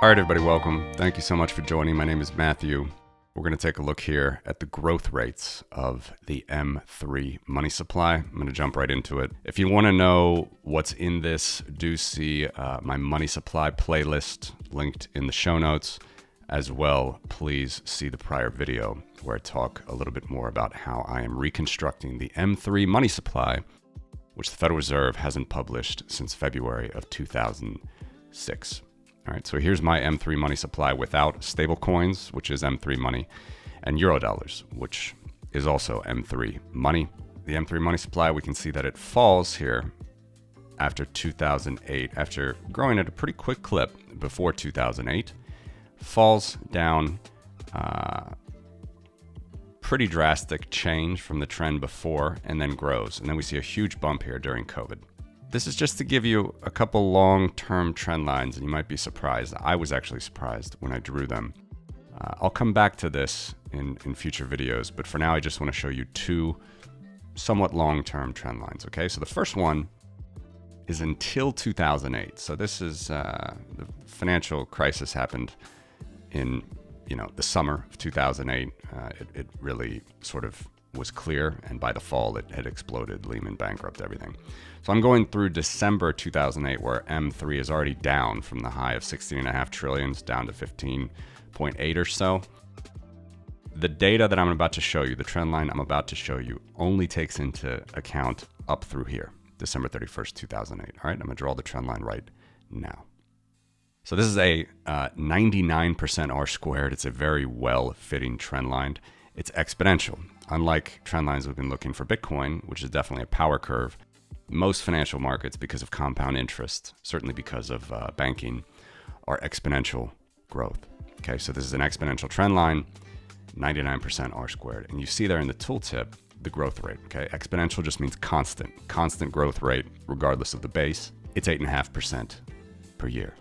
All right, everybody, welcome. Thank you so much for joining. My name is Matthew. We're going to take a look here at the growth rates of the M3 money supply. I'm going to jump right into it. If you want to know what's in this, do see my money supply playlist linked in the show notes. As well, please see the prior video where I talk a little bit more about how I am reconstructing the M3 money supply, which the Federal Reserve hasn't published since February of 2006. All right, so here's my M3 money supply without stable coins, which is M3 money, and Eurodollars, which is also M3 money. The M3 money supply, we can see that it falls here after 2008, after growing at a pretty quick clip before 2008, falls down, pretty drastic change from the trend before, and then grows. And then we see a huge bump here during COVID. This is just to give you a couple long-term trend lines, and you might be surprised. I was actually surprised when I drew them. I'll come back to this in future videos, but for now, I just want to show you two somewhat long-term trend lines, okay? So the first one is until 2008. So this is the financial crisis happened in the summer of 2008. It really sort of was clear, and by the fall, it had exploded. Lehman bankrupt everything. So I'm going through December 2008, where M3 is already down from the high of 16.5 trillions down to 15.8 or so. The data that I'm about to show you, the trend line I'm about to show you, only takes into account up through here, December 31st, 2008. All right, I'm gonna draw the trend line right now. So this is a 99% R squared. It's a very well-fitting trend line. It's exponential. Unlike trend lines we've been looking for Bitcoin, which is definitely a power curve, most financial markets, because of compound interest, certainly because of banking, are exponential growth. Okay, so this is an exponential trend line, 99% R squared. And you see there in the tooltip, the growth rate, okay? Exponential just means constant growth rate, regardless of the base. It's 8.5% per year.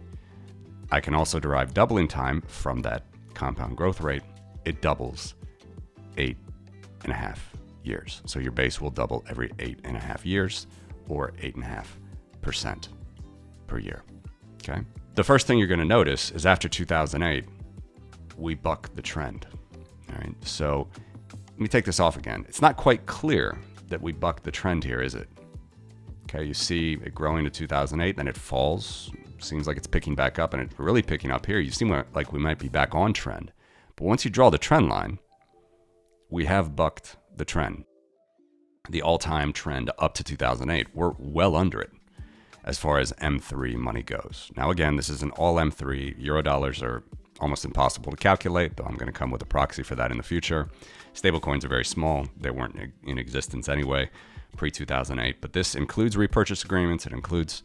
I can also derive doubling time from that compound growth rate. It doubles 8.5 years. So your base will double every 8.5 years, or 8.5% per year, okay? The first thing you're gonna notice is after 2008, we buck the trend, all right? So let me take this off again. It's not quite clear that we buck the trend here, is it? Okay, you see it growing to 2008, then it falls. Seems like it's picking back up, and it's really picking up here. You seem like we might be back on trend. But once you draw the trend line, we have bucked the trend. The all-time trend up to 2008, we're well under it as far as M3 money goes. Now, again, this is an all M3. Eurodollars are almost impossible to calculate, though I'm going to come with a proxy for that in the future. Stablecoins are very small. They weren't in existence anyway pre-2008, but this includes repurchase agreements. It includes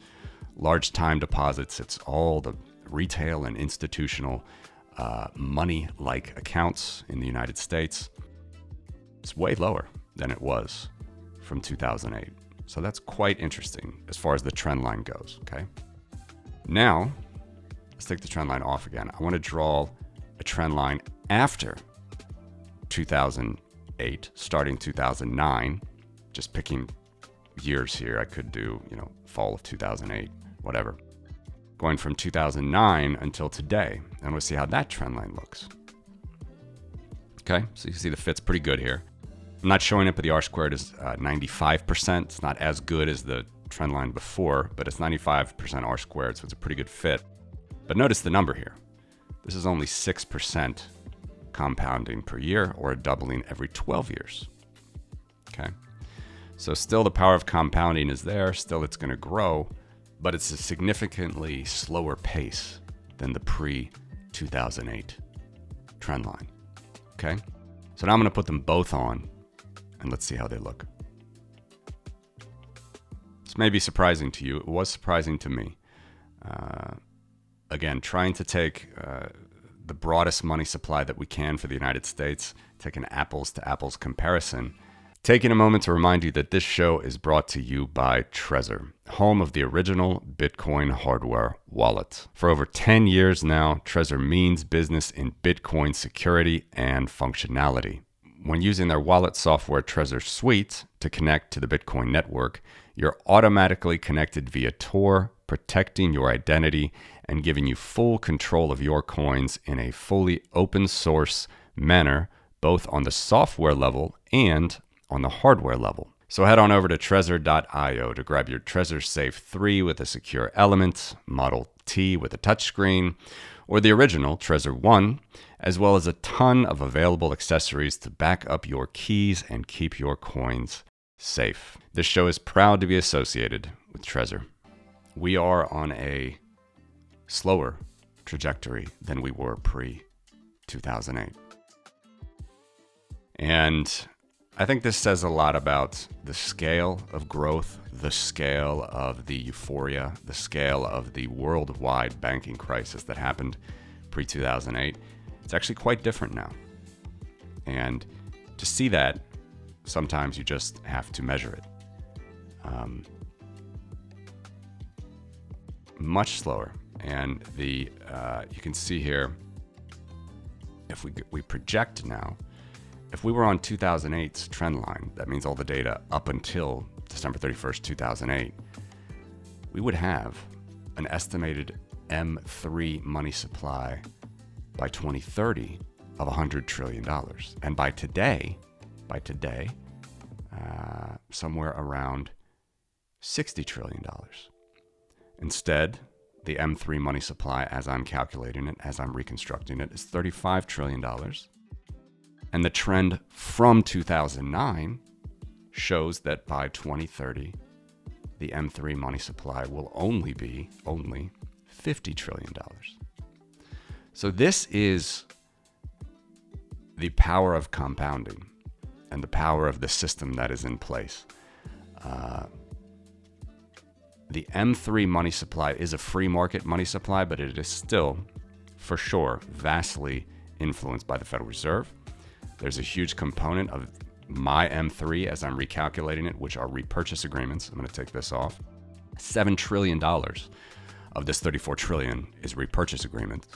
large time deposits. It's all the retail and institutional money-like accounts in the United States. It's way lower than it was from 2008. So that's quite interesting as far as the trend line goes, okay? Now, let's take the trend line off again. I want to draw a trend line after 2008, starting 2009, just picking years here. I could do, fall of 2008, whatever. Going from 2009 until today, and we'll see how that trend line looks. Okay, so you see the fit's pretty good here. I'm not showing it, but the R squared is 95%. It's not as good as the trend line before, but it's 95% R squared, so it's a pretty good fit. But notice the number here. This is only 6% compounding per year, or a doubling every 12 years. Okay, so still the power of compounding is there. Still it's going to grow, but it's a significantly slower pace than the pre-2008 trend line. Okay, so now I'm going to put them both on, and let's see how they look. This may be surprising to you. It was surprising to me. Again, trying to take the broadest money supply that we can for the United States, take an apples to apples comparison. Taking a moment to remind you that this show is brought to you by Trezor, home of the original Bitcoin hardware wallet. For over 10 years now, Trezor means business in Bitcoin security and functionality. When using their wallet software Trezor Suite to connect to the Bitcoin network, you're automatically connected via Tor, protecting your identity and giving you full control of your coins in a fully open source manner, both on the software level and on the hardware level. So head on over to Trezor.io to grab your Trezor Safe 3 with a secure element, Model T with a touchscreen, or the original Trezor 1, as well as a ton of available accessories to back up your keys and keep your coins safe. This show is proud to be associated with Trezor. We are on a slower trajectory than we were pre-2008. And I think this says a lot about the scale of growth, the scale of the euphoria, the scale of the worldwide banking crisis that happened pre-2008. It's actually quite different now. And to see that, sometimes you just have to measure it. Much slower. And you can see here, if we project now, if we were on 2008's trend line, that means all the data up until December 31st, 2008, we would have an estimated M3 money supply by 2030 of $100 trillion. And by today, somewhere around $60 trillion. Instead, the M3 money supply, as I'm calculating it, as I'm reconstructing it, is $35 trillion. And the trend from 2009 shows that by 2030, the M3 money supply will only be $50 trillion. So this is the power of compounding and the power of the system that is in place. The M3 money supply is a free market money supply, but it is still, for sure, vastly influenced by the Federal Reserve. There's a huge component of my M3 as I'm recalculating it, which are repurchase agreements. I'm going to take this off. $7 trillion of this $34 trillion is repurchase agreements.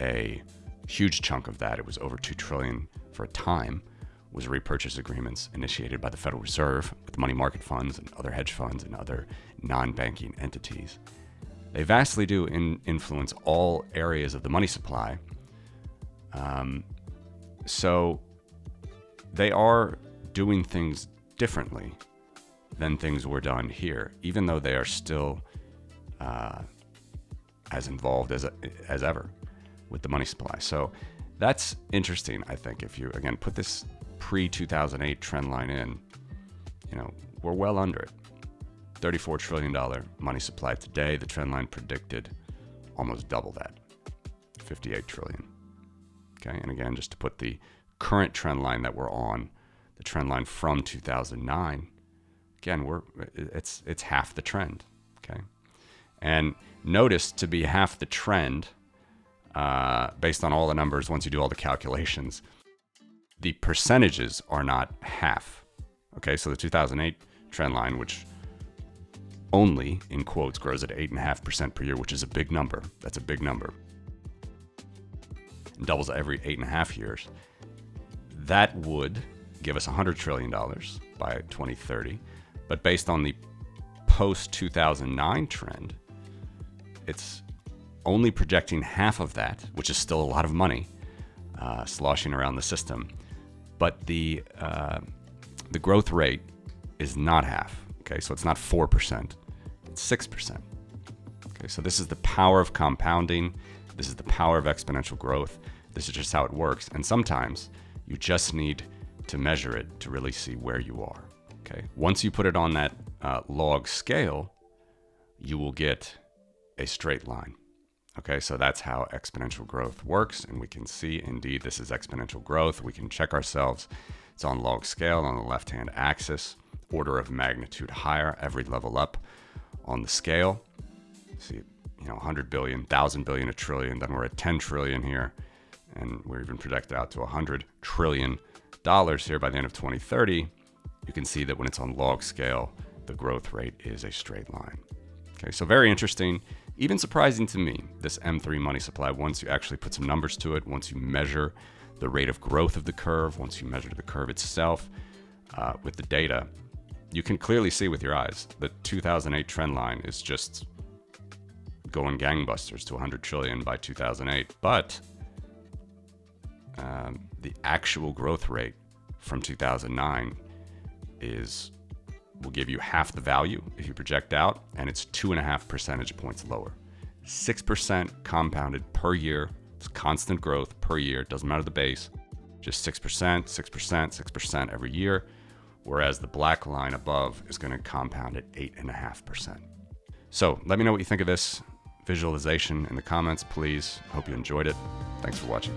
A huge chunk of that, it was over $2 trillion for a time, was repurchase agreements initiated by the Federal Reserve with money market funds and other hedge funds and other non-banking entities. They vastly do influence all areas of the money supply. So they are doing things differently than things were done here, even though they are still as involved as ever with the money supply. So that's interesting, I think. If you, again, put this pre-2008 trend line in, we're well under it. $34 trillion money supply today. The trend line predicted almost double that, $58 trillion. Okay, and again, just to put the current trend line that we're on, the trend line from 2009, again, it's half the trend. Okay, and notice, to be half the trend, based on all the numbers, once you do all the calculations, the percentages are not half. Okay, so the 2008 trend line, which only, in quotes, grows at 8.5% per year, which is a big number. That's a big number. And doubles every 8.5 years. That would give us $100 trillion by 2030. But based on the post-2009 trend, it's only projecting half of that, which is still a lot of money sloshing around the system. But the growth rate is not half. Okay, so it's not 4%, it's 6%. Okay, so this is the power of compounding. This is the power of exponential growth. This is just how it works. And sometimes you just need to measure it to really see where you are. Okay, once you put it on that log scale, you will get a straight line. Okay, so that's how exponential growth works. And we can see, indeed, this is exponential growth. We can check ourselves. It's on log scale on the left-hand axis, order of magnitude higher, every level up on the scale. See, 100 billion, 1,000 billion, a trillion, then we're at 10 trillion here. And we're even projected out to $100 trillion here by the end of 2030. You can see that when it's on log scale, the growth rate is a straight line. Okay, so very interesting. Even surprising to me, this M3 money supply, once you actually put some numbers to it, once you measure the rate of growth of the curve, once you measure the curve itself with the data, you can clearly see with your eyes the 2008 trend line is just going gangbusters to 100 trillion by 2008. But the actual growth rate from 2009 will give you half the value if you project out, and it's 2.5 percentage points lower. 6% compounded per year. It's constant growth per year. Doesn't matter the base. Just 6%, 6%, 6% every year. Whereas the black line above is going to compound at 8.5%. So let me know what you think of this visualization in the comments, please. Hope you enjoyed it. Thanks for watching.